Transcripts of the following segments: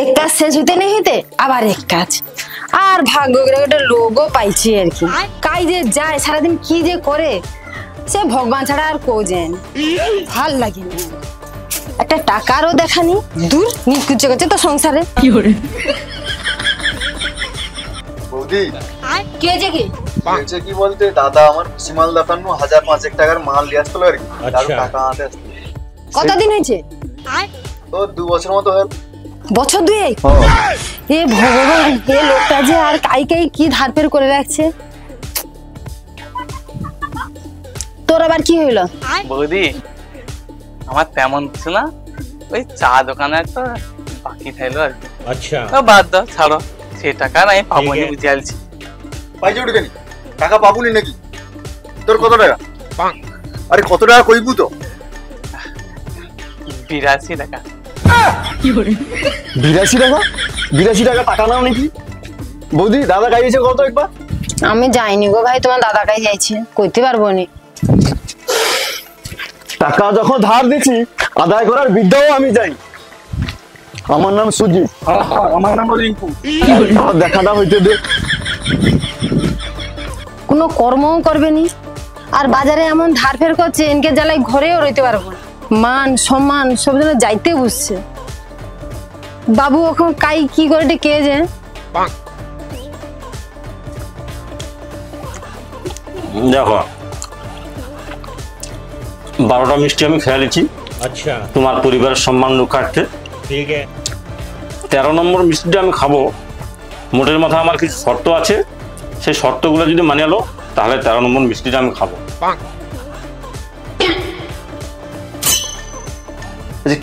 এক কাজ শেষ হইতে নেই হইতে আবার এক কাজ। আর ভাগ্য করে একটা লোকও পাইছি আর কি। কাই যে যায় সারাদিন কি যে করে সে ভগবান ছাড়া আর কেউ যায় না। ভাল লাগে না, একটা টাকারও দেখানি, দূর নিকুচে করছে তো সংসারে। বৌদি কি হয়েছে কি? হয়েছে কি বলতে দাদা আমার সিমাল দেখানো 1000-500 টাকার মাল নিয়ে আসতো আর কি, আর টাকা আনতে আসতো। কতদিন হয়েছে? তো 2 বছর মতো হয়ে। বছর দুয়েক? এ ভগবান, এ লোকটা যে আর কাই কাই কি ধারপের করে রাখছে। তোর আবার কি হইলো? বৌদি আমার তেমন কিছু না, ওই চা দোকানে একটা বাকি থাইলো আর কি। আচ্ছা বাদ দাও, ছাড়ো, সে টাকা নাই পাবনি বুঝে আলছি। পাইছে উঠে কেন টাকা পাবুনি নাকি? তোর কত টাকা? আরে কত টাকা কইবু তো? 82 টাকা। 82 টাকা? 82 টাকা টাকা নাও নাকি? বৌদি দাদা খাইয়েছে কত একবার? আমি যাইনি গো ভাই, তোমার দাদা কাই যাইছে, কইতে পারবো নি। টাকা যখন ধার দিছি আদায় করার বিদ্যাও আমি যাই। আমার নাম সুজিত। আমার নাম রিঙ্কু। দেখাটা হইতে দে। কোনো কর্মও করবে নি, আর বাজারে এমন ধার ফের করছে এনকে জ্বালাই ঘরেও রইতে পারবো না। মান সম্মান সব যেন যাইতে বুঝছে। বাবু এখন কাই কি করে কে যে। দেখো 12টা মিষ্টি আমি খেয়ে নিচ্ছি। আচ্ছা তোমার পরিবারের সম্মান রক্ষার্থে। ঠিক আছে 13 নম্বর মিষ্টিটা আমি খাবো। মোটের মাথায় আমার কিছু শর্ত আছে, সেই শর্তগুলো যদি মানিয়ে লো তাহলে 13 নম্বর মিষ্টিটা আমি খাবো।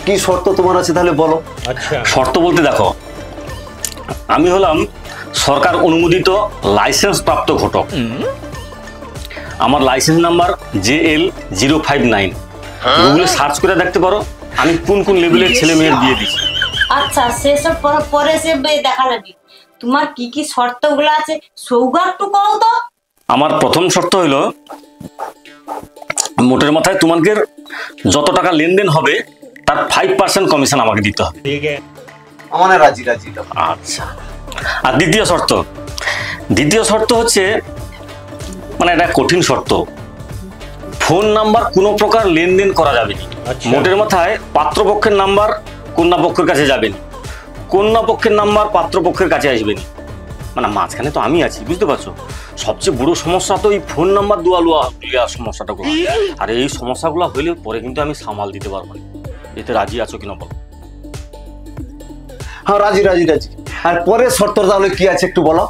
কি শর্ত তোমার আছে তাহলে বলো? আচ্ছা শর্ত বলতে দেখো, আমি হলাম সরকার অনুমোদিত লাইসেন্স প্রাপ্ত ঘটক। আমার লাইসেন্স নাম্বার JL059। গুগলে সার্চ করে দেখতে পারো আমি কোন কোন লেভেলের ছেলে মেয়ের বিয়ে দিচ্ছি। আচ্ছা সেসব পরে সে দেখা যাবে। তোমার কি কি শর্তগুলো আছে সৌগা একটু কও তো। আমার প্রথম শর্ত হলো মোটের মাথায় তোমাদের যত টাকা লেনদেন হবে তার 5% কমিশন আমাকে দিতে হবে। ঠিক আছে আমার রাজি রাজি। আচ্ছা আর দ্বিতীয় শর্ত হচ্ছে, মানে এটা কঠিন শর্ত, ফোন নাম্বার কোনো প্রকার লেনদেন করা যাবে না। মোটের মাথায় পাত্রপক্ষের নাম্বার কন্যাপক্ষের কাছে যাবে না, কন্যাপক্ষের নাম্বার পাত্রপক্ষের কাছে আসবে না। মানে মাঝখানে তো আমি আছি, বুঝতে পারছো? সবচেয়ে বড় সমস্যা তো এই ফোন নাম্বার দেওয়ার সমস্যাটা করা। আর এই সমস্যাগুলো হইলে পরে কিন্তু আমি সামাল দিতে পারবো না। এতে রাজি আছো কিনা বলো? হ্যাঁ রাজি রাজি রাজি। আর পরের শর্ত তাহলে কি আছে একটু বলো?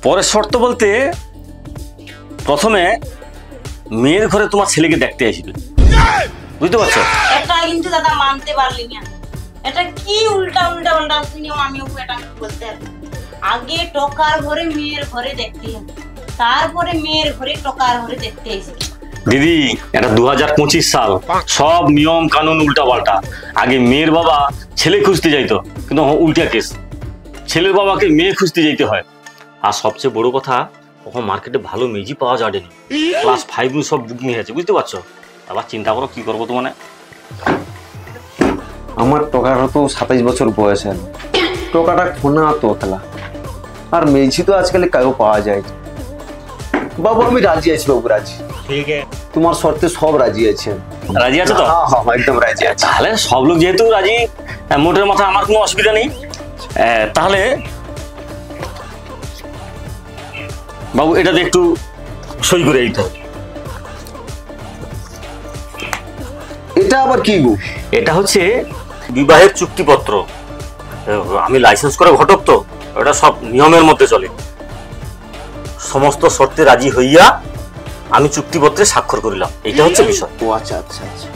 পরের শর্ত বলতে প্রথমে মেয়ের ঘরে তোমার ছেলেকে দেখতে আসবে, বুঝতে পারছো? এটা কিন্তু দাদা মানতে পারলি না, এটা কি উল্টা নিয়ম। আমিও এটা বলতে আগে টকার ঘরে মেয়ের ঘরে দেখতে হবে, তারপরে মেয়ের ঘরে টকার ঘরে দেখতে আসবে। দিদি এটা 2025 সাল, সব নিয়ম কানুন উল্টা পাল্টা। আগে মেয়ের বাবা ছেলে খুঁজতে যাইতো, কিন্তু উল্টা কেস, ছেলের বাবাকে মেয়ে খুঁজতে যাইতে হয়। আর সবচেয়ে বড় কথা, তখন মার্কেটে ভালো মেজি পাওয়া যায়নি, ক্লাস 5 সব বুকিং হয়েছে, বুঝতে পারছো? আবার চিন্তা করো কি করবো তোমার। আমার টকার তো 27 বছর বয়স, টোকাটা খোনা তো খেলা, আর মেজি তো আজকাল কাউ পাওয়া যায়। বাবু আমি রাজি আছি, বাবু রাজি। ঠিক আছে তোমার শর্তে সব রাজি আছে। রাজি আছো তো? হ্যাঁ একদম রাজি আছে। তাহলে সব লোক যেহেতু রাজি, মোটের মাথায় আমার কোনো অসুবিধা নেই। তাহলে বাবু এটাতে একটু সই করে দিতে হবে। এটা আবার কি গো? এটা হচ্ছে বিবাহের চুক্তিপত্র। আমি লাইসেন্স করে ঘটক তো, এটা সব নিয়মের মধ্যে চলে। সমস্ত শর্তে রাজি হইয়া আমি চুক্তিপত্রে স্বাক্ষর করিলাম, এটা হচ্ছে বিষয়। ও আচ্ছা আচ্ছা আচ্ছা।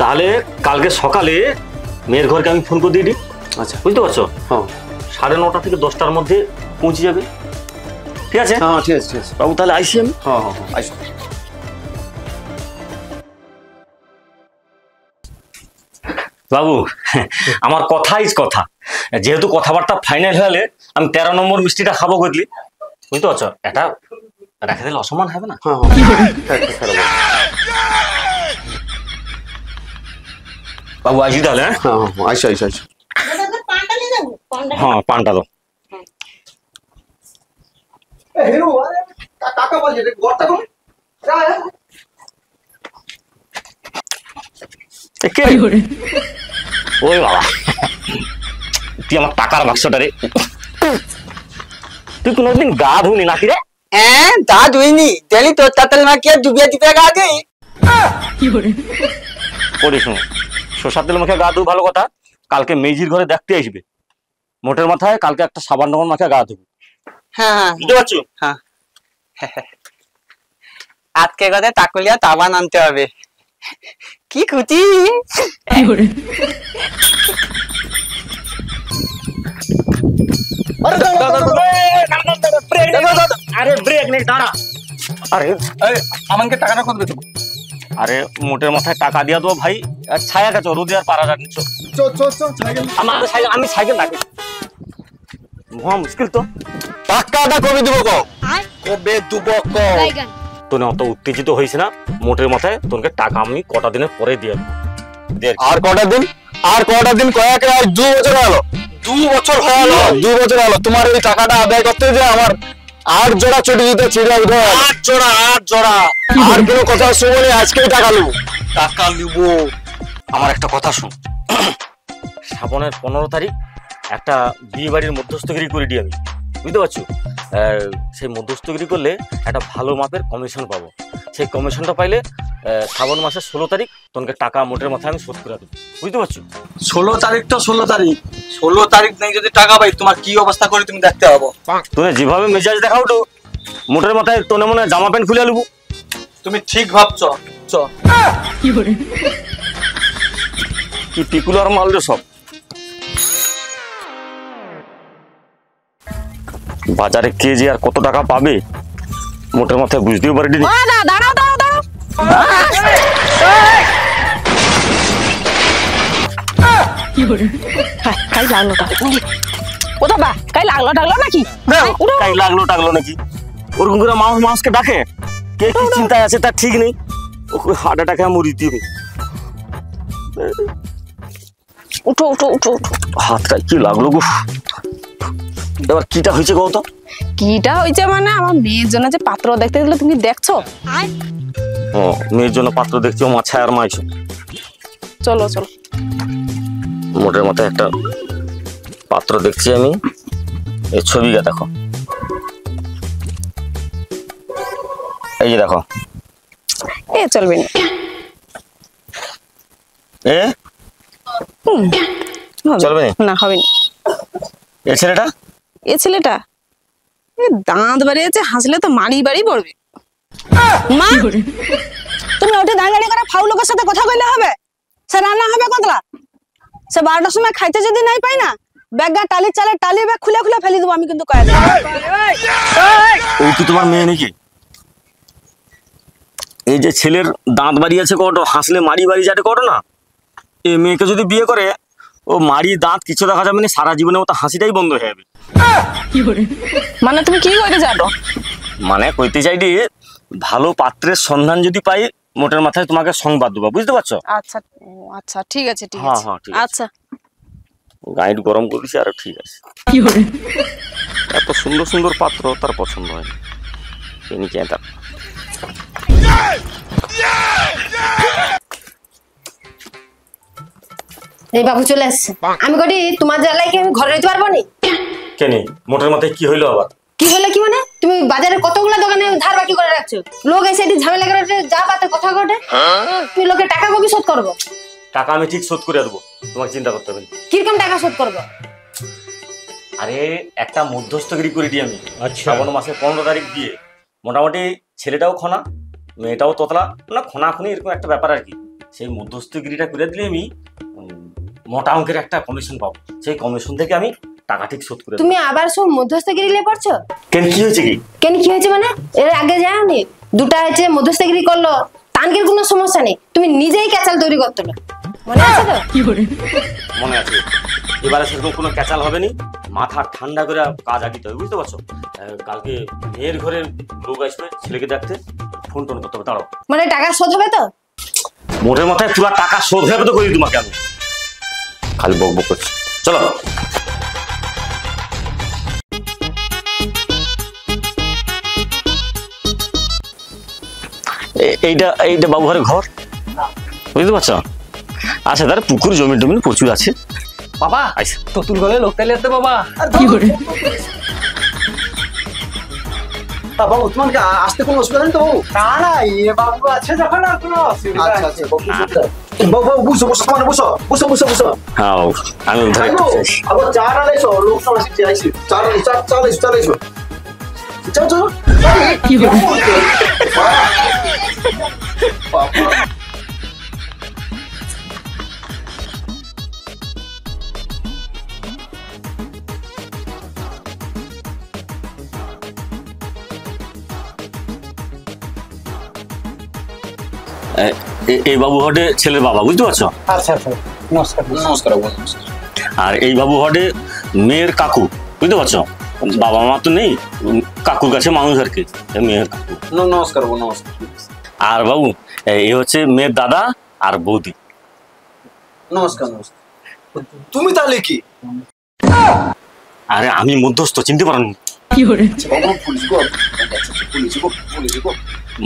তাহলে কালকে সকালে মেয়ের ঘরকে আমি ফোন করে দিয়ে দিই। আচ্ছা বুঝতে পারছো? হ্যাঁ 9:30 থেকে 10টার মধ্যে পৌঁছে যাবে। ঠিক আছে? হ্যাঁ ঠিক আছে ঠিক আছে বাবু তাহলে আইসি আমি। হ্যাঁ হ্যাঁ হ্যাঁ আসো। বাবু আমার কথাই কথা, যেহেতু কথাবার্তা ফাইনাল হলে আমি 13 নম্বর মিষ্টিটা খাবো, বুঝলি? বুঝতে পারছো? এটা রেখে দিলে অসম্মান হবে না? হ্যাঁ হ্যাঁ বাবু আসি তাহলে, হ্যাঁ? হ্যাঁ হ্যাঁ আইসো আইসো আইসো। দাদা তোর পানটা নিয়ে যাবো পানটা হ্যাঁ পানটা দাও। হিরো কাকা বলছে ঘরটা কোন কে রে? ওই বাবা, তুই আমার টাকার বাক্সটা রে। তুই কোনোদিন গা ধুনি নাকি রে? তা ধুইনি তেলি তোর তাতাল মাকে ডুবিয়ে দিতে গা দেই। করি শুনো, সরষার তেল মাখে গা ধু ভালো কথা, কালকে মেজির ঘরে দেখতে আসবে, মোটের মাথায় কালকে একটা সাবান টাবান মাখে গা ধুবো, হ্যাঁ বুঝতে পারছো? হ্যাঁ আজকে কথা তাকুলিয়া তাবান আনতে হবে। কি খুঁটি আরে ব্রেক নেই, দাঁড়া। আরে আমাকে টাকাটা কত দেবো? আরে মোটের মাথায় টাকা দিয়া দেবো ভাই, আর ছায়া গেছো রোদে আর পারা যাচ্ছে। আমি সাইকেল রাখি, মহা মুশকিল তো। টাকাটা কবে দেবো কবে দেবো তোর অত উত্তেজিত হয়েছে না, মোটের মাথায় তোকে টাকা আমি কটা দিনের পরে দিয়ে দেবো। আর কটা দিন? আর কটা দিন? কয়েক আর 2 বছর হলো, 2 বছর হয়ে গেল, 2 বছর হলো। তোমার এই টাকাটা আদায় করতে যে আমার 8 জোড়া চটি দিতে ছিল, 8 জোড়া 8 জোড়া। আর কোনো কথা শুনি, আজকেই টাকা নেবো, টাকা নেবো। আমার একটা কথা শুন, শ্রাবণের 15 তারিখ একটা বিয়ে বাড়ির মধ্যস্থগিরি করে দিই আমি, বুঝতে পারছো? সেই মধ্যস্থগিরি করলে একটা ভালো মাপের কমিশন পাবো, সেই কমিশনটা পাইলে শ্রাবণ মাসের 16 তারিখ তোমাকে টাকা মোটের মাথায় আমি শোধ করে দেবো, বুঝতে পারছো? 16 তারিখ তো 16 তারিখ 16 তারিখ নেই যদি টাকা পাই তোমার কি অবস্থা করে তুমি দেখতে পাবো। তুমি যেভাবে মেজাজ দেখাও তো মোটের মাথায় তোনে মনে জামা প্যান্ট খুলে নেবো। তুমি ঠিক ভাবছো চ কি পিকুলার মাল রে সব। বাজারে কে যে আর কত টাকা পাবে মোটের মাথায় বুঝতেও পারিনি। দাঁড়াও দাঁড়াও দাঁড়াও, কাই লাগলো কোথা বা কাই লাগলো টাগলো নাকি? তাই লাগলো টাগলো নাকি? ওরকম করে মানুষকে ডাকে, কে কি চিন্তায় আছে তার ঠিক নেই, হার্ট অ্যাটাকে মরি দিবে। উঠো উঠো উঠো উঠো। হাতটা কি লাগলো গো। এবার কিটা হয়েছে গো? তো কিটা হয়েছে মানে আমার মেয়ের জন্য যে পাত্র দেখতে দিলে তুমি দেখছো? ও মেয়ের জন্য পাত্র দেখছি, ও মা ছায়ার মাইছো। চলো চলো। মোটের মাথায় একটা পাত্র দেখছি আমি, এই ছবিটা দেখো, এই যে দেখো, এ চলবে না, এ চলবে না, হবে না। এ ছেলেটা, এ ছেলেটা দাঁত বাড়িয়েছে, হাসলে তো মারি বাড়ি পড়বে। মা তুমি ওটা দাঁড়াগাড়ি করে ফাউ লোকের সাথে কথা কইলে হবে? সে রান্না হবে কতলা? সে 12টার সময় খাইতে যদি নাই পাই না, ব্যাগটা টালি চালে টালি ব্যাগ খুলে খুলে ফেলে দেবো আমি কিন্তু কয়ে দেবো। ও কি তোমার মেয়ে নাকি? এই যে ছেলের দাঁত বাড়িয়েছে কত, হাসলে মারি বাড়ি যাতে কত না, এই মেয়েকে যদি বিয়ে করে ও মারি দাঁত কিছু দেখা যাবে না, সারা জীবনে মতো হাসিটাই বন্ধ হয়ে যাবে। মানে তুমি কি কইতে চাও? মানে কইতে চাই যে ভালো পাত্রের সন্ধান যদি পাই মোটের মাথায় তোমাকে সংবাদ দেবো, বুঝতে পারছো? আচ্ছা আচ্ছা ঠিক আছে ঠিক হ্যাঁ আছে, হ্যাঁ ঠিক আছে। আচ্ছা। গাইড গরম করেছি আর ঠিক আছে। এত সুন্দর সুন্দর পাত্র তার পছন্দ হয় না, তার এই বাবু চলে আসছে। আমি কটি তোমার জ্বালাই কি আমি ঘরে যেতে পারবো না? কেন মোটের মাথায় কি হইলো আবার? কি বলে কি মানে? তুমি বাজারে কতগুলো দোকানে ধার বাকি করে রাখছো, লোক এসে এটি ঝামেলা করে যা পাতে কথা ঘটে, তুমি লোকের টাকা কবি শোধ করবো? টাকা আমি ঠিক শোধ করে দেবো, তোমাকে চিন্তা করতে হবে না। কিরকম টাকা শোধ করবো? আরে একটা মধ্যস্থগিরি করে দিই আমি, শ্রাবণ মাসের 15 তারিখ দিয়ে। মোটামুটি ছেলেটাও খনা, মেয়েটাও তোতলা, না খনাখনি এরকম একটা ব্যাপার আর কি। সেই মধ্যস্থগিরিটা করে দিলে আমি মোটা অঙ্কের একটা কমিশন পাবো, সেই কমিশন থেকে আমি টাকা ঠিক শোধ করে দেবো। তুমি আবার সব মধ্যস্থগিরি নিয়ে পড়ছো? কেন কি হয়েছে কি? কেন কি হয়েছে মানে? এর আগে যাওনি দুটা হচ্ছে মধ্যস্থগিরি করলো, তানকের কোনো সমস্যা নেই, তুমি নিজেই ক্যাচাল তৈরি করতে হবে, মনে আছে তো? মনে আছে। এবারে সেরকম কোনো ক্যাচাল হবে না, মাথা ঠান্ডা করে কাজ আগাতে হবে, বুঝতে পারছো? কালকে মেয়ের ঘরের লোক আসবে ছেলেকে দেখতে, ফোন টোন করতে হবে। দাঁড়াও, মানে টাকা শোধ হবে তো? মোটের মাথায় পুরো টাকা শোধ হবে তো করি তোমাকে আমি। খালি বক বক করছে। চলো এইটা এইটা বাবু ঘরের ঘর, বুঝতে পারছো? আচ্ছা, তার পুকুর জমি টমি প্রচুর আছে। বাবা আচ্ছা তোর গলে লোক তাইলে আসতে বাবা। বাবু তোমার কি আসতে কোনো অসুবিধা নেই তো বাবু? না না, এ বাবু আছে যখন আর কোনো অসুবিধা নেই। আচ্ছা বাবু বাবু বুঝো বুঝো, তোমার বুঝো বুঝো বুঝো বুঝো। হ্যাঁ বাবু, আমি ধরে আবার চা না লাইছো, লোক সব আসছে আইছি। চা লাইছো যাও যাও। কি বাবু এই বাবু হটে ছেলের বাবা, বুঝতে পারছো? আচ্ছা আচ্ছা, নমস্কার নমস্কার নমস্কার। আর এই বাবু হটে মেয়ের কাকু, বুঝতে পারছো? বাবা মা তো নেই, কাকুর কাছে মানুষ আর কি, মেয়ের কাকু। নমস্কার বাবু নমস্কার। আর বাবু এই হচ্ছে মেয়ের দাদা আর বৌদি। নমস্কার নমস্কার। তুমি তাহলে কি? আরে আমি মধ্যস্থ, চিনতে পারেন?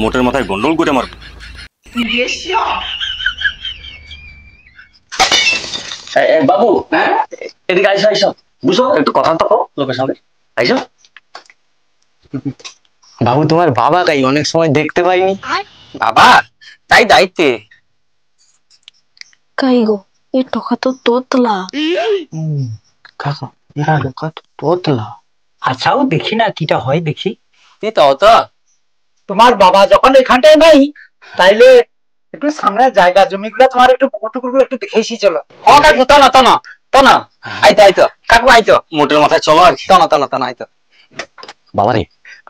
মোটের মাথায় গন্ডল করে মারবে। বাবু এদিকে আইসো আইসো, বুঝো একটু কথা তো লোকের সঙ্গে আইসো। বাবু তোমার বাবা কাই অনেক সময় দেখতে পাইনি। বাবা তাই দায়িত্বে। কাই গো, এই টকা তো তোতলা। কাকা এরা লোকা তো তোতলা। আচ্ছা ও দেখি না কিটা হয় দেখি। তুই তো তো তোমার বাবা যখন এখানটায় নাই, তাইলে একটু সামনে জায়গা জমিগুলো তোমার একটু পুকুরগুলো একটু দেখে এসি চলো। ও কাকু তো না আইতো কাকু আইতো মোটের মাথায় চলো আর কি। তো না আইতো। বাবারে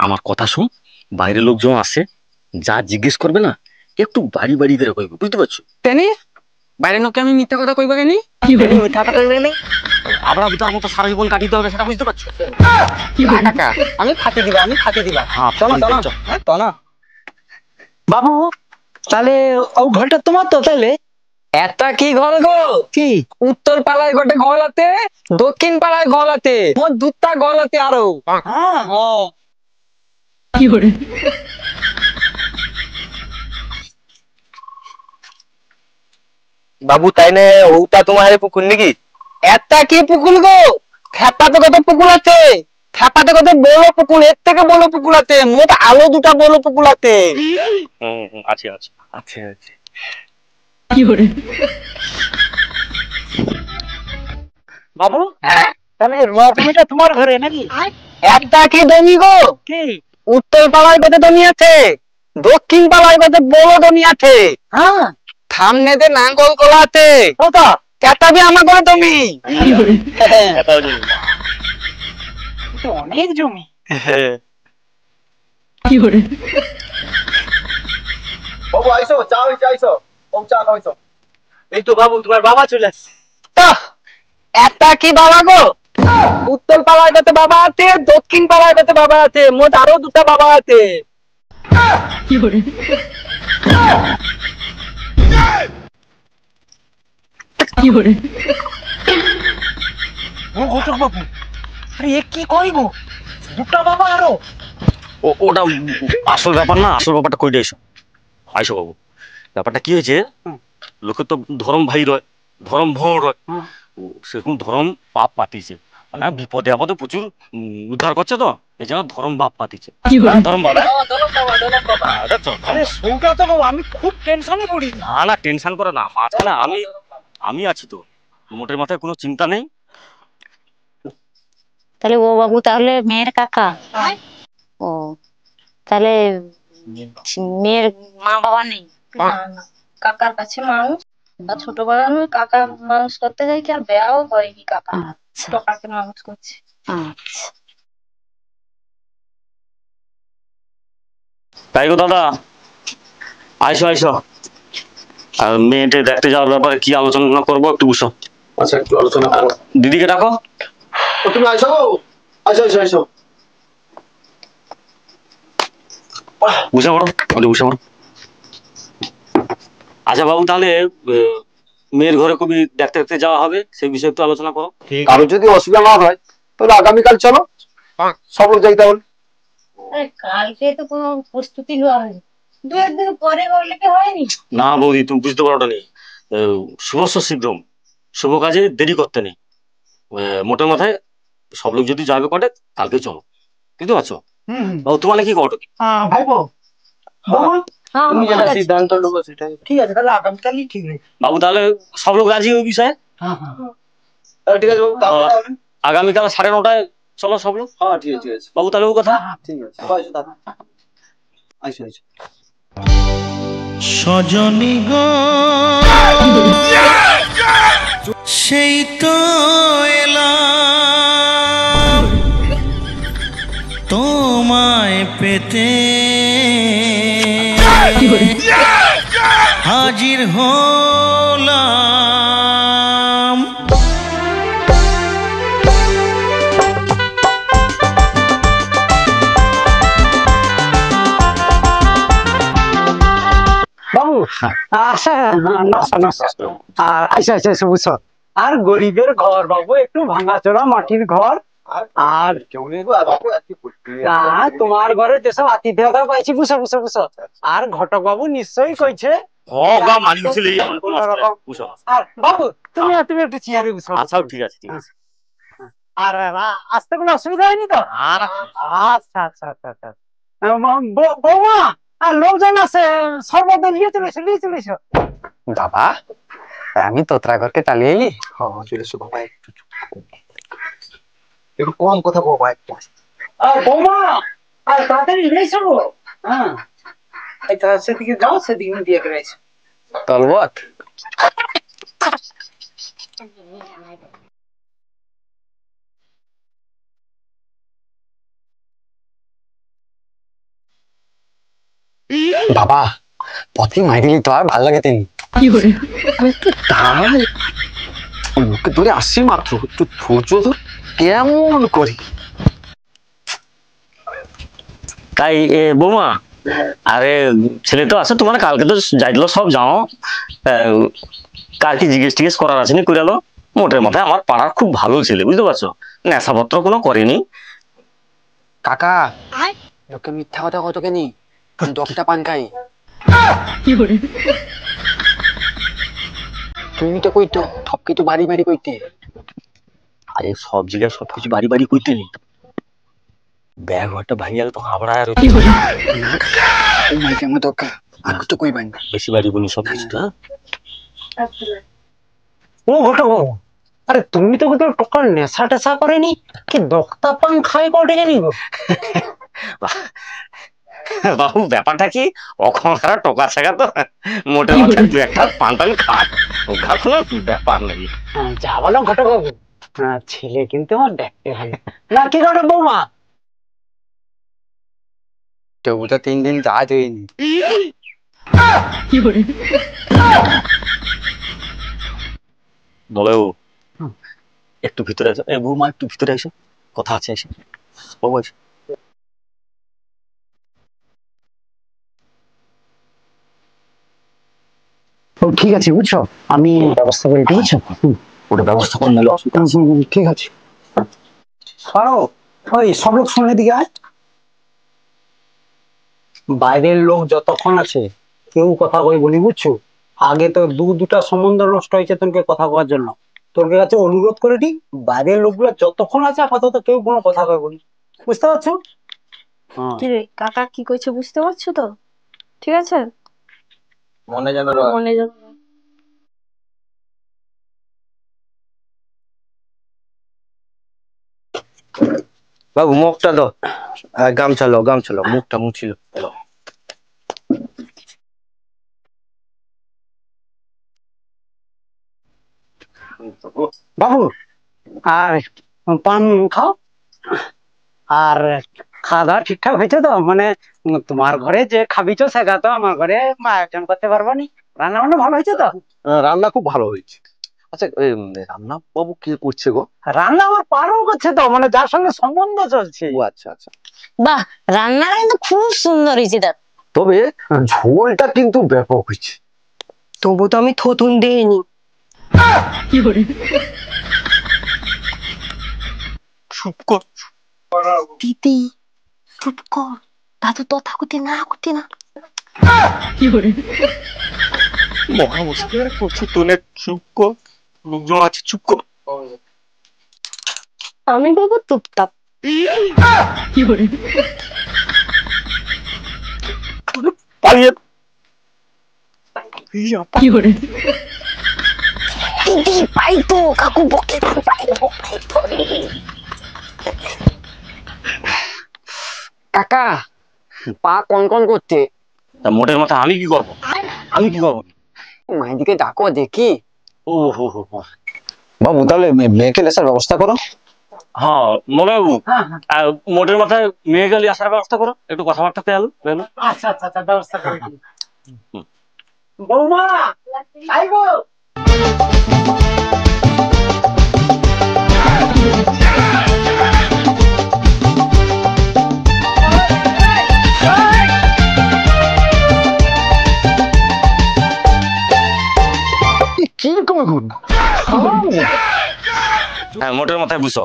আমার কথা শুন, বাইরের লোকজন আসে, যা জিজ্ঞেস করবে না একটু বাড়ি বাড়ি করে কইবে, বুঝতে পারছো? তেনি বাইরের লোককে আমি মিথ্যা কথা কইবা কেনি? আমরা তার মতো সারা জীবন কাটিতে হবে, সেটা বুঝতে পারছো? কাকা আমি ফাঁকি দিবা। হ্যাঁ তো না বাবু, তাহলে ও ঘরটা তোমার তো? তাহলে এটা কি ঘর গো? কি উত্তর পাড়ায় গোটে ঘর আছে, দক্ষিণ পাড়ায় ঘর আছে, মোট দুটা ঘর আছে আরো। কি করে বাবু তাই না ওটা তোমার পুকুর নাকি? এটা কি পুকুর গো? খেপাতে কত পুকুর আছে, খেপাতে কত বড় পুকুর, এর থেকে বড় পুকুর আছে, মোট আলো দুটা বড় পুকুর আছে। আছে আছে আছে আছে। বাবু তাহলে রকমিটা তোমার ঘরে নাকি? একটা কি জমি গো? কি উত্তর পাড়ায় কত জমি আছে, দক্ষিণ পাড়ায় কত বড় জমি আছে, হ্যাঁ সামনেতে নাঙ্গল কলা আছে, ওটা কেতাবি আমার ঘরে জমি। তো অনেক জমি। বাবু আইসো, চা হইছে আইসো। ও চা খাইছো। এই তো বাবু তোমার বাবা চলে আসছে। একটা কি বাবা গো? উত্তর পাড়ায় কত বাবা আছে, দক্ষিণ পাড়ায় কত বাবা আছে, মোট আরো দুটা বাবা আছে। ও ঘটক বাবু, আরে এ কি কই গো? দুটা বাবা আরো? ওটা আসল ব্যাপার না, আসল ব্যাপারটা কইটা আইসো। আইসো বাবু, ব্যাপারটা কি হয়েছে, লোকে তো ধরম ভাই রয়, ধরম ভোর রয়, সেরকম ধরম পাপ পাতিছে, মানে বিপদে আপদে প্রচুর উদ্ধার করছে, তো এই জন্য ধরম বাপ পাতিছে। ধরম বাবা আরে সৌটা তো বাবু, আমি খুব টেনশনে পড়ি। না টেনশন করে না, মাঝখানে আমি আছি তো, মোটের মাথায় কোনো চিন্তা নেই। তাহলে ও বাবু তাহলে মেয়ের কাকা? ও তাহলে মেয়ের মা বাবা নেই? কাকার কাছে মানুষ, আর ছোটবেলা আমি কাকা মানুষ করতে যাই কি আর বেয়াও করেনি কাকা, টকাকে মানুষ করছে। আচ্ছা তাই গো দাদা, আইসো আইসো। আর মেয়েটে দেখতে যাওয়ার ব্যাপারে কি আলোচনা করবো একটু বুঝো। আচ্ছা একটু আলোচনা করো। দিদিকে ডাকো। তুমি আইসো, আইসো। বুঝে পড়ো, বুঝে পড়ো। আচ্ছা বাবু, তাহলে মেয়ের ঘরে কবি দেখতে দেখতে যাওয়া হবে সেই বিষয়ে একটু আলোচনা করো। কারো যদি অসুবিধা না হয় তাহলে আগামীকাল চলো, সব লোক যাই তাহলে। আরে কালকে তো কোনো প্রস্তুতি নেওয়া হয়নি, 2 একদিন পরে বললে কি হয়নি? না বৌদি, তুমি বুঝতে পারোটা নেই। শুভস্য শীঘ্রম, শুভ কাজে দেরি করতে নেই। মোটের মাথায় সব লোক যদি যাবে কটে কালকে চলো, বুঝতে পারছো? বাবু তোমার কি কটো? ভাইবো বাবা, হ্যাঁ, তুমি ঠিক যেটা আছে। সিদ্ধান্ত নেবো সেটাই ঠিক আছে, তাহলে আগামীকালই ঠিক আছে। বাবু তাহলে সব লোক রাজি ওই বিষয়ে? হ্যাঁ হ্যাঁ, তাহলে ঠিক আছে বাবু, তাহলে আগামীকাল 9:30টায় চলো সব লোক। হ্যাঁ ঠিক আছে, ঠিক আছে, বাবু তাহলে ও কথা। ঠিক আছে, আইসো দাদা, আইসো আইসো। সজনী গো সেই তো এলাম তোমায় পেতে, হাজির হলাম। বাবু আচ্ছা, আর আচ্ছা আচ্ছা আচ্ছা, বুঝছো, আর গরিবের ঘর বাবু, একটু ভাঙাচোরা মাটির ঘর। আর তোমার ঘরে যেসব আতিথেয়তা পাইছি, বুঝছো বুঝছো বুঝছো, আর ঘটক বাবু নিশ্চয়ই কইছে। আর বাবু তুমি তুমি একটু চেয়ারে বুঝছো। আচ্ছা ঠিক আছে, ঠিক আছে। আর আসতে কোনো অসুবিধা হয়নি তো? আচ্ছা আচ্ছা আচ্ছা আচ্ছা। বৌমা আর লোকজন আছে, সর্বদা নিয়ে চলেছো, নিয়ে চলেছো। বাবা আমি তোতরা ঘরকে চালিয়ে এলি। চলে এসো বাবা, একটু কম কথা বাবা, একটু। বৌমা আর তাড়াতাড়ি এসো। হ্যাঁ এটা সেদিকে যাও, সেদিকে দিয়ে গেছে তলবত। বাবা পথে মাইরি তো আর ভালো লাগে তিনি মুখে ধরে আসছি মাত্র, একটু ধৈর্য ধর, কেমন করি। তাই বৌমা, আরে ছেলে তো আছে তোমার, কালকে তো যাই দিল সব যাও। কার কি জিজ্ঞেস টিজ্ঞেস করার আছে নি করে এলো। মোটের মাথায় আমার পাড়ার খুব ভালো ছেলে, বুঝতে পারছো, নেশাপত্র কোনো করেনি। কাকা লোকে মিথ্যা কথা কত কেনি, দশটা পান খাই। তুমি তো কইতো সব কিছু বাড়ি বাড়ি কইতে। আরে সব জায়গায় সবকিছু বাড়ি বাড়ি কইতে নেই, ব্যাগ ঘরটা ভাঙি গেল তখন আবার আর আমার দরকার আর কিছু কইবেন না। বেশি বাড়ি বলি সব কিছু। ও ঘটো, আরে তুমি তো কোথাও টকার নেশা টেশা করেনি, কি দক্তা পান খাই কটে জানি গো। বাবু ব্যাপারটা কি, ওখানকার টকা ছাগা তো মোটের মাথায় 2-1টা পান টান খায়, ওখানে কোনো ব্যাপার নেই। যা বলো ঘটক বাবু, ছেলে কিন্তু আমার দেখতে ভালো না, কি ঘটক বৌমা? তবু তো 3 দিন যা হয়নি। বলে ও একটু ভিতরে আসো, বৌমা একটু ভিতরে আসো, কথা আছে এসে। বাবু আসো। ঠিক আছে বুঝছো, আমি ব্যবস্থা করি, বুঝছো। ওটা ব্যবস্থা করে নিলো, ঠিক আছে। আরো ওই সব লোক শুনে দিকে আয়। বাইরের লোক যতক্ষণ আছে কেউ কথা কই বলি, বুঝছো। আগে তো দুটা সম্বন্ধ নষ্ট হয়েছে তোকে কথা কওয়ার জন্য, তোর কাছে অনুরোধ করে দিই, বাইরের লোকগুলো যতক্ষণ আছে আপাতত কেউ কোনো কথা কই বলি, বুঝতে পারছো? কি রে কাকা কি কইছে বুঝতে পারছো তো? ঠিক আছে, মনে যেন মনে যেন। বাবু মুখটা দাও, গামছা লো, গামছা লো, মুখটা মুছিল। বাবু আর পান খাও। আর খাওয়া দাওয়া ঠিকঠাক হয়েছে তো? মানে তোমার ঘরে যে খাবিছো সেটা তো আমার ঘরে আয়োজন করতে পারবো নি। রান্না বান্না ভালো হয়েছে তো? রান্না খুব ভালো হয়েছে। আচ্ছা রান্না বাবু কি করছে গো? রান্না আমার পারও করছে তো, মানে যার সঙ্গে সম্বন্ধ চলছে। ও আচ্ছা আচ্ছা। বাহ, রান্নাটা কিন্তু খুব সুন্দর হয়েছে। তবে ঝোলটা কিন্তু ব্যাপক হয়েছে। তবু তো আমি থতুন দিইনি। চুপ কর। দিদি চুপ কর, দাদু তথা করতে না করতে না। মহা মুশকিল করছো তোনে, চুপ কর, লোকজন আছে, চুপ কর। আমি বলবো টুপটাপ। পালিয়ে দিদি পাই তো, কাকু বকে পাই। কাকা পা কন কন করতে। তা মোটের মাথা আমি কি করবো? আমি কি করবো? মাইদিকে ডাকো দেখি। ও হো হো হো। বাবু তাহলে মেয়েকে লেসার ব্যবস্থা করো। হ্যাঁ মনে বাবু, মোটের মাথায় মেয়ে গেলে আসার ব্যবস্থা করো, একটু কথাবার্তা পেলো পেলো। আচ্ছা আচ্ছা আচ্ছা, ব্যবস্থা করে দিই। বৌমা আইগো। কিরকম এখন? হ্যাঁ মোটের মাথায় বুঝছো।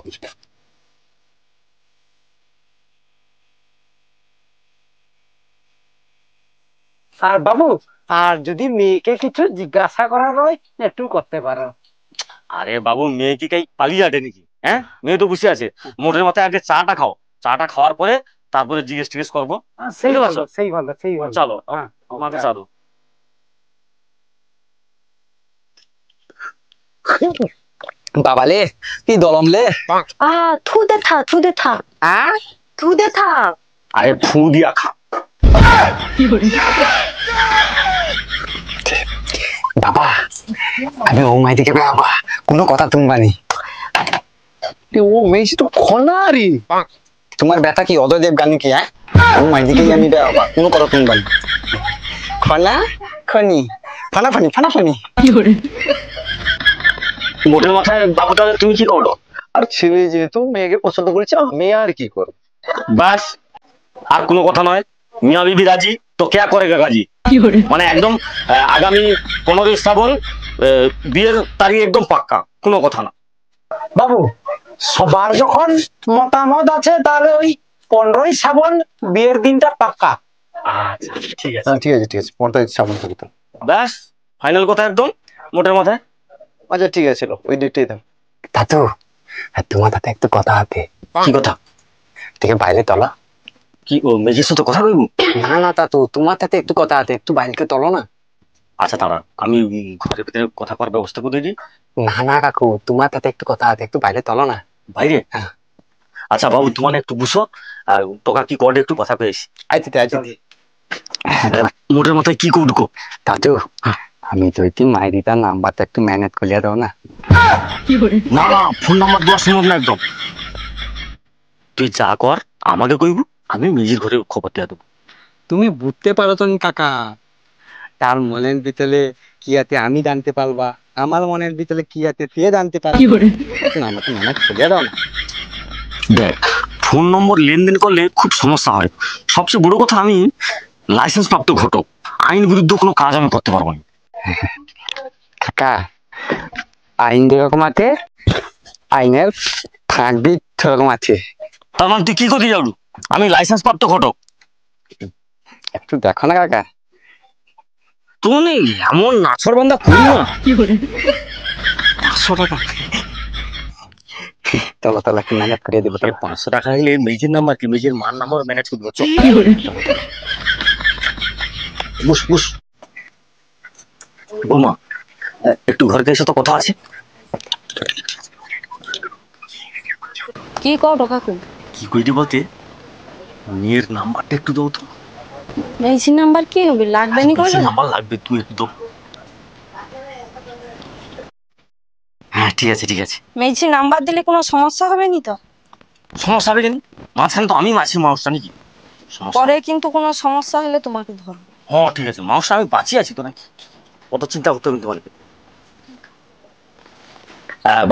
আর বাবু, আর যদি মেয়েকে কিছু জিজ্ঞাসা করার হয় একটু করতে পারো। আরে বাবু, মেয়ে কি কাই পালিয়ে আটে নাকি? হ্যাঁ, মেয়ে তো বসে আছে। মোটের মাথায় আগে চাটা খাও, চাটা খাওয়ার পরে তারপরে জিজ্ঞেস টিজ্ঞেস করবো। সেই ভালো সেই ভালো সেই ভালো। চলো হ্যাঁ, আমাকে চালো। বাবালে কি দলম লে। থু দে থা, থু দে থা, থু দে থা। আরে ফু দিয়া খা। বাবা আমি ও মাইদিকে বাবা কোনো কথা শুনবানি। ও মেয়েছি তো খনারি। তোমার বেটা কি অজয়দেব গানি কি? হ্যাঁ, ও মাইদিকে আমি বাবা কোনো কথা শুনবানি। খনা খনি ফানাফানি ফানাফানি। মোটের মাথায় বাবু, তাহলে তুমি কি করো? আর ছেলে যেহেতু মেয়েকে পছন্দ করেছে, আমি আর কি করবো? বাস, আর কোনো কথা নয়। মিয়া বিবি রাজি তো কেয়া করে গাজি। মানে একদম আগামী 15 শ্রাবণ বিয়ের তারিখ একদম পাক্কা, কোনো কথা না। বাবু সবার যখন মতামত আছে তাহলে ওই 15ই শ্রাবণ বিয়ের দিনটা পাক্কা। আচ্ছা ঠিক আছে, হ্যাঁ ঠিক আছে ঠিক আছে, 15 শ্রাবণ থেকে তো। ব্যাস ফাইনাল কথা একদম মোটের মাথায়। আচ্ছা ঠিক আছে, চলো ওই ডেটটাই থাক। দাদু তোমার সাথে একটু কথা আছে। কি কথা? ঠিক বাইরে তলা। কি ও মেজের সাথে কথা কইবো? না না দাদু, তোমার সাথে একটু কথা আছে, একটু বাইরে তলো না। আচ্ছা দাঁড়া, আমি ঘরের ভিতরে কথা করার ব্যবস্থা করে দিই। না না কাকু, তোমার সাথে একটু কথা আছে, একটু বাইরে তলো না। বাইরে? আচ্ছা বাবু, তোমার একটু বুঝো, আর তোকা কি করে একটু কথা পেয়েছি। আচ্ছা আচ্ছা মোটের মাথায় কি করবো? দাদু আমি তো একটু মাইরিটার নাম্বারটা একটু ম্যানেজ করিয়া দাও না। না না, ফোন নাম্বার দেওয়া সম্ভব না একদম। তুই যা কর আমাকে কইবু, আমি মেজির ঘরে খবর দিয়ে দেবো। তুমি বুঝতে পারো তো কাকা, তার মনের ভিতরে কি আছে আমি জানতে পারবা, আমার মনের ভিতরে কি আছে সে জানতে পারবে। আমাকে ম্যানেজ করিয়া দাও না। দেখ, ফোন নম্বর লেনদেন করলে খুব সমস্যা হয়। সবচেয়ে বড় কথা, আমি লাইসেন্স প্রাপ্ত ঘটক, আইন বিরুদ্ধ কোনো কাজ আমি করতে পারবো না। কাকা আইন যেরকম আছে, আইনের থাকবি সেরকম আছে। তার মানে তুই কি করতে যাবো? আমি লাইসেন্স প্রাপ্ত ঘটক। একটু দেখো না কাকা। তুমি এমন নাছর বান্ধা করি না। 500 টাকা? চলো তাহলে একটু ম্যানেজ করিয়ে দেবো। 500 টাকা হলে মেজের নাম্বার কি, মেজের মার নাম্বার ম্যানেজ করবো। বুস বুস বৌমা, একটু ঘরে এসে তো কথা আছে। কি করো কাকু? কি কইটি বলতে, মেয়ের নাম্বারটা একটু দাও তো। মেসি নাম্বার কি হবে, লাগবে নি করে? নাম্বার লাগবে, তুই একটু দাও। হ্যাঁ ঠিক আছে ঠিক আছে। মেসি নাম্বার দিলে কোনো সমস্যা হবে নি তো? সমস্যা হবে কেন? মাঝখানে তো আমি মাছি, মাউসটা নাকি সমস্যা? পরে কিন্তু কোনো সমস্যা হলে তোমাকে ধরো। হ্যাঁ ঠিক আছে, মাউসটা আমি বাঁচিয়ে আছি তো নাকি, অত চিন্তা করতে হবে তোমার।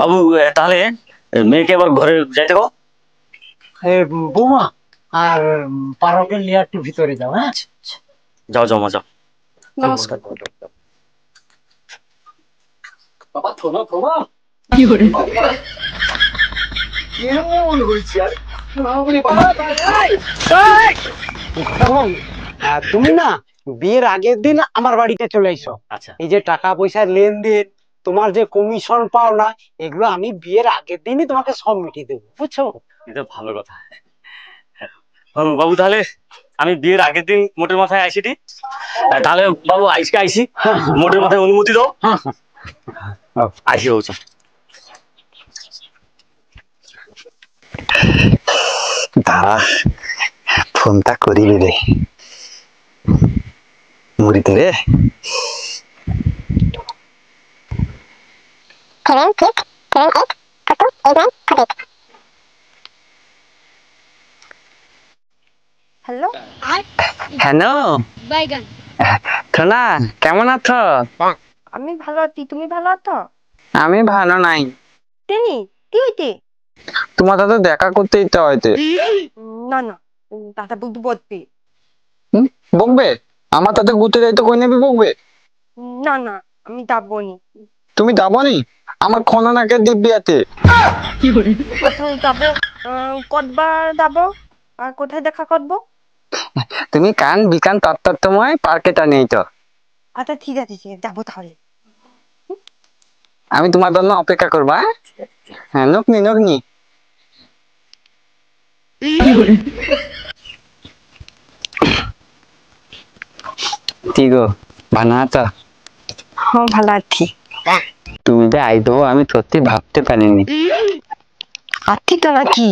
বাবু তাহলে মেয়েকে এবার ঘরে যাইতে গো। বৌমা আর পারকে নিয়ে একটু ভিতরে যাও। হ্যাঁ যাও যাও মা যাও। নমস্কার। বাবা থোনো থোনো কেমন হয়েছে আর তুমি না বিয়ের আগের দিন আমার বাড়িতে চলে এসো। আচ্ছা এই যে টাকা পয়সার লেনদেন, তোমার যে কমিশন পাও না, এগুলো আমি বিয়ের আগের দিনই তোমাকে সব মিটিয়ে দেবো, বুঝছো? এটা ভালো কথা। বাবু তাহলে আমি বিয়ের আগের দিন মোটের মাথায় আইসি টি, তাহলে বাবু আইসকে আইসি, মোটের মাথায় অনুমতি দাও। আইসি বাবু চল। দাঁড়া ফোনটা করিবি রে মুড়িতে রে। হ্যালো হ্যালো সোনা, কেমন আছো? আমি ভালো আছি, তুমি ভালো আছো? আমি ভালো নাই। তেনি কি হইতে? তোমার সাথে দেখা করতে ইচ্ছা হইতে। না না, দাদা বলতে বলতে। বকবে? আমার সাথে ঘুরতে যাইতে কই নেবি বকবে? না না, আমি যাবো নি। তুমি যাবো নি? আমার খনানাকে দিব্যি আছে। যাবো, কতবার যাবো আর কোথায় দেখা করবো? তুমি কান বিকান 4টার সময় পার্কে টানিয়ে তো। আচ্ছা ঠিক আছে, যাবো তাহলে। আমি তোমার জন্য অপেক্ষা করবো। হ্যাঁ নকনি নকনি। কি গো ভালো আছো? হ্যাঁ ভালো আছি। তুমি যে আইতো আমি সত্যি ভাবতে পারিনি। আছি তো নাকি?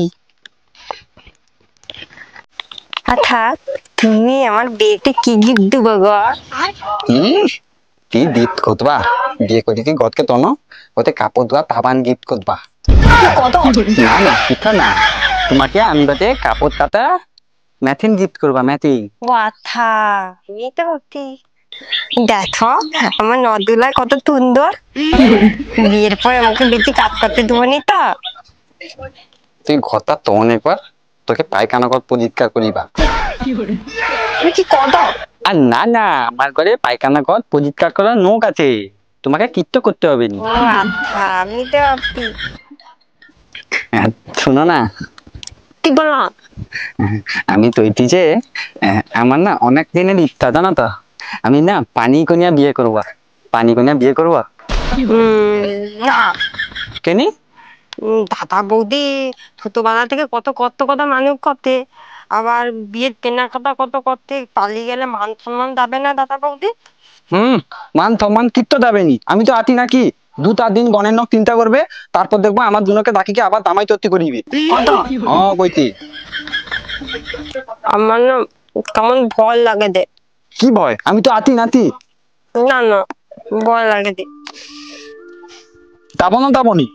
আচ্ছা তুমি আমার বিয়েতে কি গিফট দেবো গো? কি গিফট করবা? বিয়ে করে কি গদকে তো ওতে কাপড় ধোয়া সাবান গিফট করবা? না না কিছু না, তোমাকে আমি বলতে কাপড় কাটা ম্যাথিন গিফট করবা, ম্যাথিন। ও আচ্ছা, এই তো ভাবছি। দেখো আমার নদুলা কত সুন্দর, বিয়ের পরে আমাকে বেশি কাজ করতে দেবো নি তো। তুই ঘরটা তো অনেকবার তোকে পায়খানা ঘর পরিষ্কার করিবা। তুমি কি কত? আর না না, আমার ঘরে পায়খানা ঘর পরিষ্কার করার নোক আছে, তোমাকে কিচ্ছু করতে হবে না। ও আচ্ছা, আমি তো ভাবছি। শোনো না, কি বলো? আমি তৈরি যে আমার না অনেক দিনের ইচ্ছা, জানো তো? আমি না পানি কনিয়া বিয়ে করবা, পানি কনিয়া বিয়ে করবা। না কেনি? দাদা বৌদি ছোটবেলা থেকে কত কত কথা মানুষ করতে, আবার বিয়ের কেনাকাটা কত করতে, পালিয়ে গেলে মান সম্মান যাবে না দাদা বৌদি? মান সম্মান কিচ্ছু যাবেনি। আমি তো আতি নাকি 2-4 দিন গণের নখ চিন্তা করবে, তারপর দেখবো আমার দুজনকে ডাকিকে আবার দামাই তত্তি করিবে। কইতি আমার না কেমন ভয় লাগে দে। কি ভয়? আমি তো আতি নাতি। না না, ভয় লাগে দে। যাবো না যাবনি?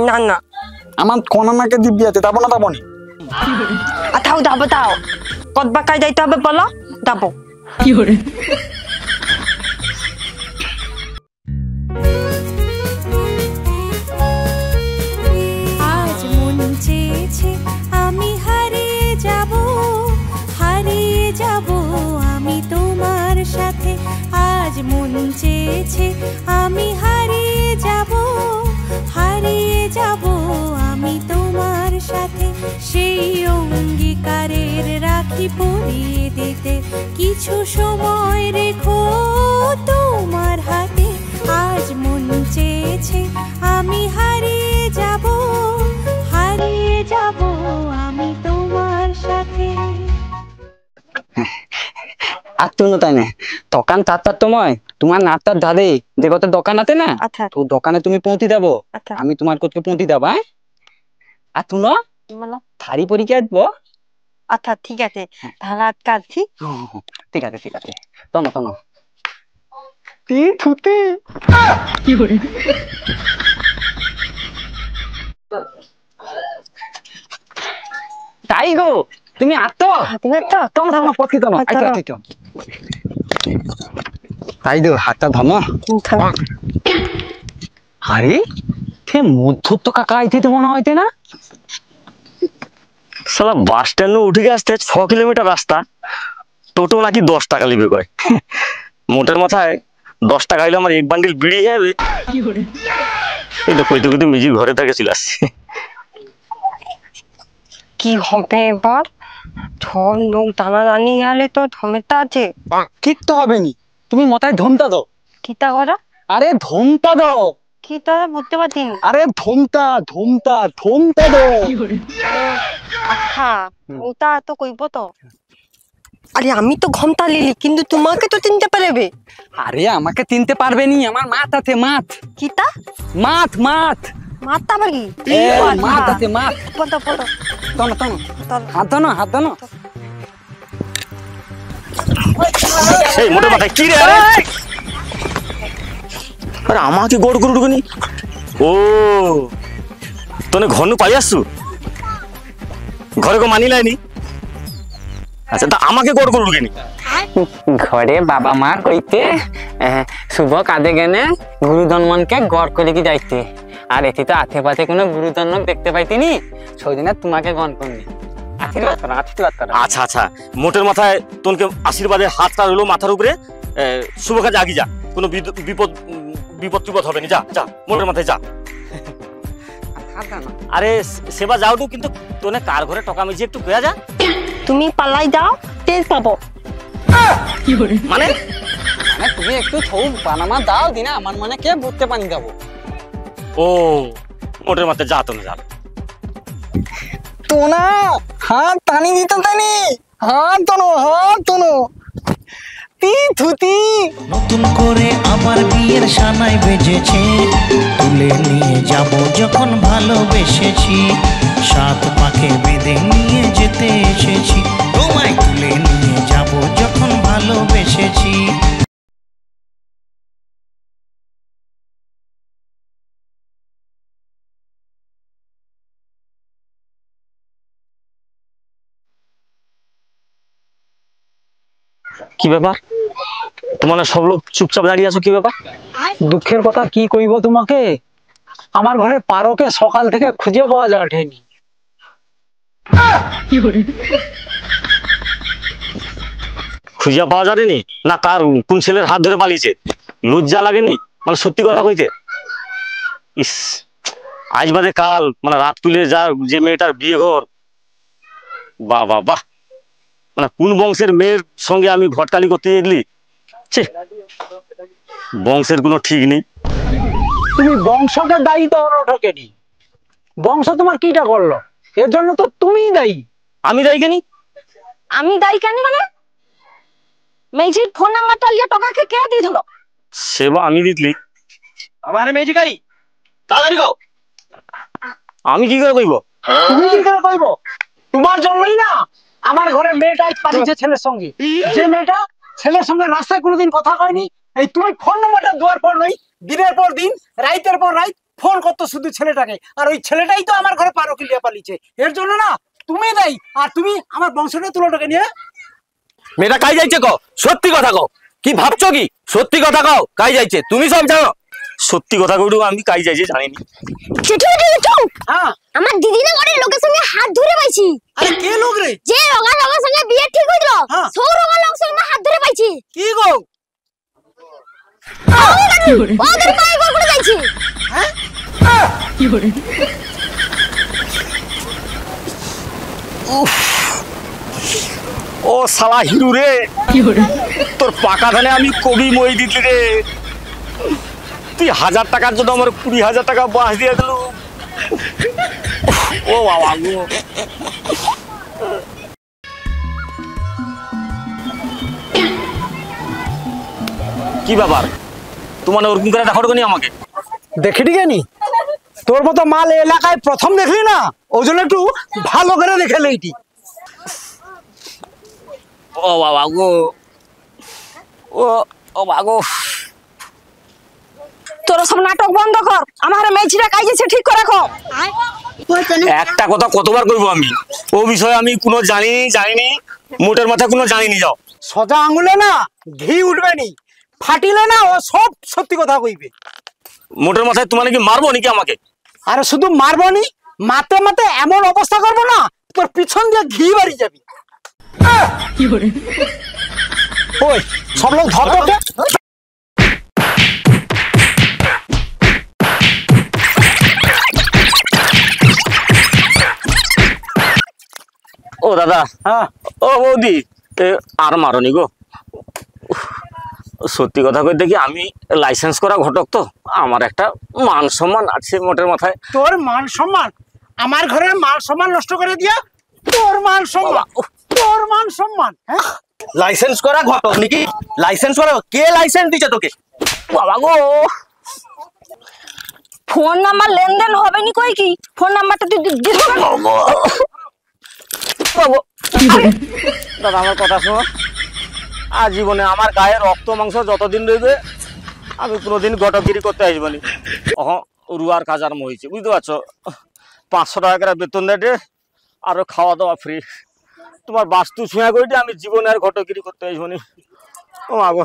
না না, আমার কনানাকে দিব্যি আছে, যাবো না যাবনি? তাও যাবো, তাও কতবার কাজ যাইতে হবে বলো, যাবো। আজ মন চেয়েছে আমি হারিয়ে যাব, হারিয়ে যাব আমি তোমার সাথে। আজ মন চেয়েছে আমি হারিয়ে যাব, হারিয়ে যাব আমি তোমার সাথে। সেই অঙ্গীকারের রাখি পরিয়ে দিতে কিছু সময় রেখো তোমার হাতে। আজ মন চেয়েছে আমি হারিয়ে যাব, হারিয়ে যাব আমি তোমার সাথে। আর তুমি তাই না দোকান 4টার সময় তোমার নাস্তার ধারে যে কত দোকান আছে না, তো দোকানে তুমি পৌঁছে যাবো, আমি তোমার কোথাও পৌঁছে যাবো। আর তুমি থারি পরীক্ষা আসবো। আচ্ছা ঠিক আছে, তাহলে আজকে আসছি। ঠিক আছে ঠিক আছে, শোনো শোনো থুতি তাই গো তুমি আতো তাই দো হাতটা ধমো। আরে সে মধ্যর তো কাকা আইতে মনে হইতে না? সালা বাস স্ট্যান্ডে উঠে আসতে 6 কিলোমিটার রাস্তা, টোটো নাকি 10 টাকা নিবে কয়। মোটের মাথায় 10 টাকা হইলে আমার এক বান্ডিল বিড়ি যাবে। এটা কইতে কইতে মিজি ঘরে থেকে চলে আসছে। কি হবে এবার? সব লোক টানাটানি গেলে তো ধমেটা আছে। কিচ্ছু হবে নি, তুমি মাথায় ধমতা দাও। কিতা করা? আরে ধমতা দাও। কিতা বুঝতে পারছি না। আরে ধমতা দাও। আচ্ছা ওটা তো কইব তো। আরে আমি তো ঘন্টা লিলি, কিন্তু তোমাকে তো চিনতে পারবে। আরে আমাকে চিনতে পারবে নি, আমার মাথ আছে মাথ। কিতা? মাথ। মাথা আবার কি? মাথ আছে মাথ। পড়ো তনো হাত দাও। এই মোটে মাথায় কি রে? আরে আমাকে গোড় করে ঢুকনি। ও তোনে ঘর নু পাই আসছু, ঘরে কো মানি লাইনি। আচ্ছা তা আমাকে গোড় করে ঢুকেনি। ঘরে বাবা মা কইতে শুভ কাঁদে গেনে গুরুধনমনকে গড় করে কি যাইতে, আর এটি তো আথে পাথে কোনো গুরুধনক দেখতে পাইতিনি, সেদিনে তোমাকে গণ করনি। আচ্ছা মোটের মাথায় তোনকে আশীর্বাদের হাতটা রইলো মাথার উপরে। শুভ কাজে আগি যা, কোনো বিপদ হবে না। যা মোটের মাথায় যা। আরে সেবা যাও তো, কিন্তু তোনে কার ঘরে টকা মিজি একটু কয়া যা। তুমি পালাই যাও, তেজ পাবো। মানে তুমি একটু ছৌ বানামা দাও দিনা, আমার মানে কে বুঝতে পানি যাবো। ও মোটের মাথায় যা, তোনে যা। তোনা হাত টানি দিত তানি, হাত তোনো থুতি। নতুন করে আবার বিয়ের সানাই বেজেছে, তুলে নিয়ে যাব যখন ভালোবেসেছি, 7 পাকে বেঁধে নিয়ে যেতে এসেছি, তোমায় তুলে নিয়ে যাব যখন ভালোবেসেছি। কি ব্যাপার, তোমার সব লোক চুপচাপ দাঁড়িয়ে আছো, কি ব্যাপার? দুঃখের কথা কি কইব তোমাকে, আমার ঘরে পারোকে সকাল থেকে খুঁজে পাওয়া যায়নি। খুঁজে পাওয়া যায়নি না? কার কোন ছেলের হাত ধরে পালিয়েছে? লজ্জা লাগেনি? মানে সত্যি কথা কইতে। ইস, আজ বাদে কাল মানে রাত তুলে যা যে মেয়েটার বিয়ে ঘর, বাহ, মানে কোন বংশের মেয়ের সঙ্গে আমি ঘটকালি করতে গেলি। বংশের কোনো ঠিক নেই। তুমি বংশকে দায়ী তো ওঠকেনি, বংশ তোমার কিটা করলো? এর জন্য তো তুমিই দায়ী। আমি দায়ী কেনি? আমি দায়ী কেন মানে? মেজির ফোন নাম্বারটা লিয়ে টাকাকে কে দিয়ে দিল? সেবা আমি দিতলি। আমার মেজি গাই তাড়াতাড়ি গো। আমি কি করে কইব? তুমি কি করে কইব? তোমার জন্যই না আমার ঘরে মেয়েটা পালিয়েছে ছেলের সঙ্গে। যে মেয়েটা ছেলের সঙ্গে রাস্তায় কোনোদিন কথা কয়নি, এই তুমি ফোন নাম্বারটা দেওয়ার পর নই, দিনের পর দিন রাইতের পর রাইত ফোন করতো শুধু ছেলেটাকে, আর ওই ছেলেটাই তো আমার ঘরে পারকিলিয়া পালিয়েছে। এর জন্য না তুমি দায়ী, আর তুমি আমার বংশটা তুলোটাকে নিয়ে। মেয়েটা কাই যাইছে কও, সত্যি কথা কও। কি ভাবছো কি? সত্যি কথা কও, কাই যাইছে? তুমি সব জানো। সত্যি কথা কইডু আমি কাই যাইছে জানিনি। হ্যাঁ আমার দিদি না ঘরের লোকের সঙ্গে হাত ধরে পাইছি। আরে কে লোক রে? যে রঙা রঙের সঙ্গে বিয়ে ঠিক হইছিল, সৌ রঙা লোকের সঙ্গে হাত ধরে পাইছি। কি গো? ওদের পায়ে গোল করে যাইছি। হ্যাঁ কি করে? ও শালা হিরু রে, কি করে তোর পাকা ধানে আমি কবি মই দিতলি রে। তুই 1000 টাকার জন্য আমার 20,000 টাকা বাস দিয়ে দিল। ও বাবা গো। কি ব্যাপার, তোমার ওরকম করে দেখো নি আমাকে? দেখি ঠিকানি তোর মতো মাল এলাকায় প্রথম দেখলি না, ওই জন্য একটু ভালো করে দেখে লইটি। ও বাবা গো, ও বাবা গো। তোরা সব নাটক বন্ধ কর, আমার মেয়েটা কাইছে ঠিক করে রাখো। একটা কথা কতবার কইবো আমি, ও বিষয়ে আমি কোনো জানিনি, মোটের মাথা কোনো জানিনি। যাও, সোজা আঙুলে না ঘি উঠবে নি, ফাটিলে না ও সব সত্যি কথা কইবে। মোটের মাথায় তোমার নাকি মারবো নাকি আমাকে? আরে শুধু মারবো নি, মাতে মাতে এমন অবস্থা করবো না তোর পিছন দিয়ে ঘি বাড়ি যাবি। ওই সব লোক ধর। ও দাদা, ও বৌদি, আর মারনি গো। সত্যি কথা কই দেখি, আমি লাইসেন্স করা ঘটক তো, আমার একটা মান সম্মান আছে মোটের মাথায়। তোর মান সম্মান? আমার ঘরে মান সম্মান নষ্ট করে দিয়া তোর মান সম্মান, তোর মান সম্মান? লাইসেন্স করা ঘটক নাকি? লাইসেন্স করা কে লাইসেন্স দিছে তোকে? বাবা গো, ফোন নাম্বার লেনদেন হবে নি কই কি? ফোন নাম্বারটা তুই দিস না। দাদা আমার কথা শোনো, আজীবনে আমার গায়ে রক্ত মাংস যতদিন রইবে আমি কোনোদিন ঘটকগিরি করতে আসবো নি। রুয়ার কাজ আরম্ভ হয়েছে, বুঝতে পারছো? 500 টাকা করে বেতন দেয়, আরো খাওয়া দাওয়া ফ্রি। তোমার বাস্তু ছুঁয়া করে আমি জীবনে আর ঘটকগিরি করতে আসবো নি। ও মাগো,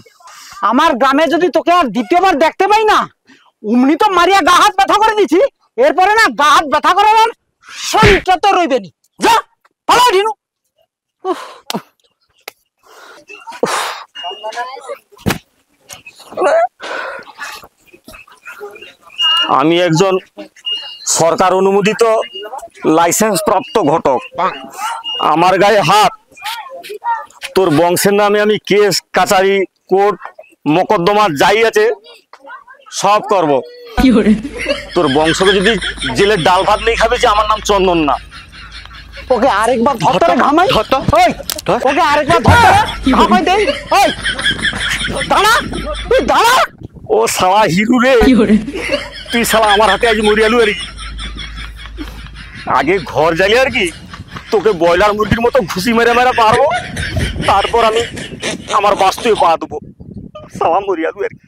আমার গ্রামে যদি তোকে আর দ্বিতীয়বার দেখতে পাই না, অমনি তো মারিয়া গা হাত ব্যথা করে দিছি। এরপরে না গা হাত ব্যথা করার আর শরীরটা তো রইবে নি। যা পালা ঢিনু। আমি একজন সরকার অনুমোদিত লাইসেন্স প্রাপ্ত ঘটক, আমার গায়ে হাত, তোর বংশের নামে আমি কেস কাচারি কোর্ট মোকদ্দমা যাই আছে সব করব। তোর বংশকে যদি জেলের ডাল ভাত নেই খাবে যে আমার নাম চন্দন না। ওকে আরেকবার ধরতে ঘামাই। ওই ওকে আরেকবার ধরতে ঘামাই দেই। ওই দাঁড়া, তুই দাঁড়া। ও শালা হিরু রে, তুই শালা আমার হাতে আজ মরিয়ালু। আর আগে ঘর জ্বালি আর কি, তোকে ব্রয়লার মুরগির মতো ঘুষি মেরে মেরে পারবো, তারপর আমি আমার বাস্তুয়ে পা দেবো। শালা মরিয়ালু আর কি।